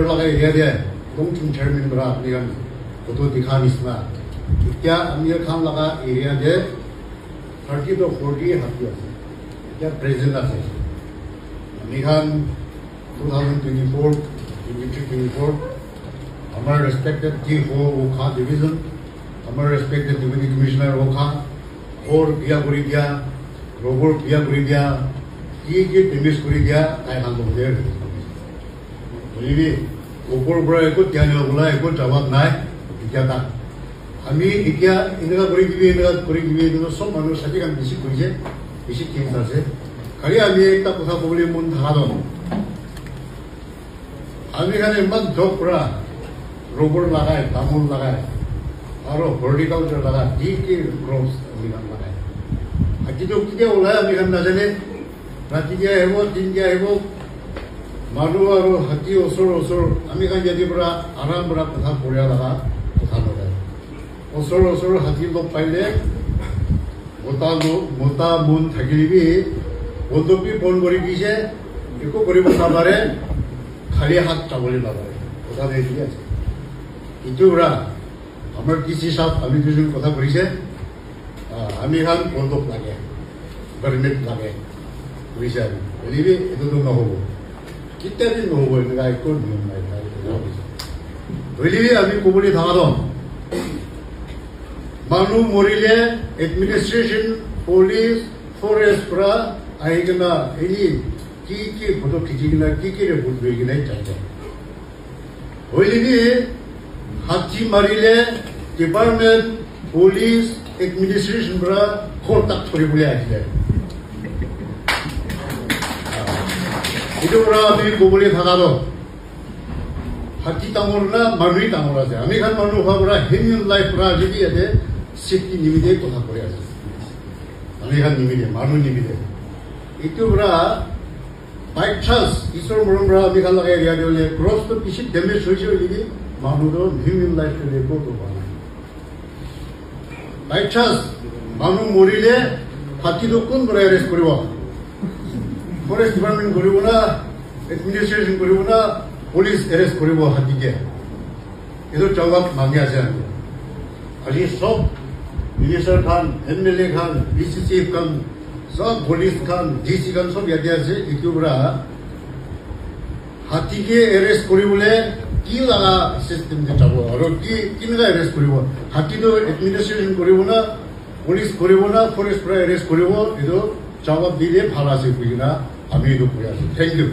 लगा एरिया दे दंचुं चेयरमैन बरा निगम फोटो दिखा निसना क्या अमीर खान लगा एरिया दे 30 to 40 हाथी আছে क्या प्रेजेंट আছে निगम 2024 23-24 हमारे रेस्पेक्टेड टी हो ओखा डिवीजन हमारे रेस्पेक्टेड डिप्टी कमिश्नर ओखा और बिया करी दिया रोबोट बिया करी दिया ये डेमेज करी दिया ताई खान को दे बोलिए ऊपर ऊपर एको ध्यान बोला एको जवाब নাই क्या था আমি এতিয়া এনেকা কৰি দিবি তো সব মানুহ সাথে কাম বেশি কৰিছে বেশি কেস আছে খালি আমি একটা কথা কবলে মন থাকা দম আমি এখানে ইমান জব কৰা रोबोट लगाए तामुल लगाए और हॉर्टिकल्चर लगाए की क्रॉप्स निकाल लगाए आखि तो किया ओलाय আমি খান নাজানে ৰাতি দিয়া হেব দিন দিয়া হেব মানুহ আৰু হাতী ওচৰ আমি খান যদি পুৰা আৰাম পুৰা কথা পঢ়িয়া লগা কথা নকৰে ওচৰ হাতী লগ পাইলে মোটা মন থাকিলিবি বন্ধুপি ফোন কৰি দিছে একো কৰিব নাপাৰে খালি হাত চাবলৈ নাপাৰে কথা দেখি আছে itu ora amar kisi sab ami dusun kotha korise ami han bondok lage permit lage korise elibi etu to nohobo kitte din nohobo ega ekko niyom nai elibi ami koboli thagadon manu morile administration police forest pra aigna eli ki photo khichigina ki report begina chaite elibi हाथी मारिले department police administration बरा खोर तक थोड़ी बोले आखिले इधर बरा अभी बोले थाना दो हाथी तांगोर ना मानुई तांगोर आसे अमी खान मानु हुआ बरा ह्यूमन लाइफ बरा जिदी आते सेफ्टी निमिदे को था करे आसे अमी खान निमिदे मानु निमिदे इधर बरा बाय चांस इसर मरम बरा अमी खान लगा एरिया दे ले क्रॉस तो किसी डैमेज होइছে लिदि মানুষ হিউম্যান লাইফ রেকর্ড হয় বাই চান্স মানুষ মরিলে হাতী তো কোন করে অ্যারেস্ট করব ফরেস্ট ডিপার্টমেন্ট করব না এডমিনিস্ট্রেশন করব না পুলিশ অ্যারেস্ট করব হাতিকে এদের জবাব মাগে আছে আজি সব মিনিস্টার খান এমএলএ খান বিসিসি খান সব পুলিশ খান ডিসি খান সব ইয়াতে আছে ইকুবরা হাতিকে অ্যারেস্ট করবলে কি লাগা সিস্টেম যে যাব আৰু কি না অ্যাৰেস্ট কৰিব হাতি তো এডমিনিস্ট্ৰেশন কৰিব না পুলিশ কৰিব না ফৰেস্ট পৰা অ্যাৰেস্ট কৰিব এটো জবাব দিলে ভাল আছে বুঝিনা আমি এটো কৈ আছো থ্যাংক ইউ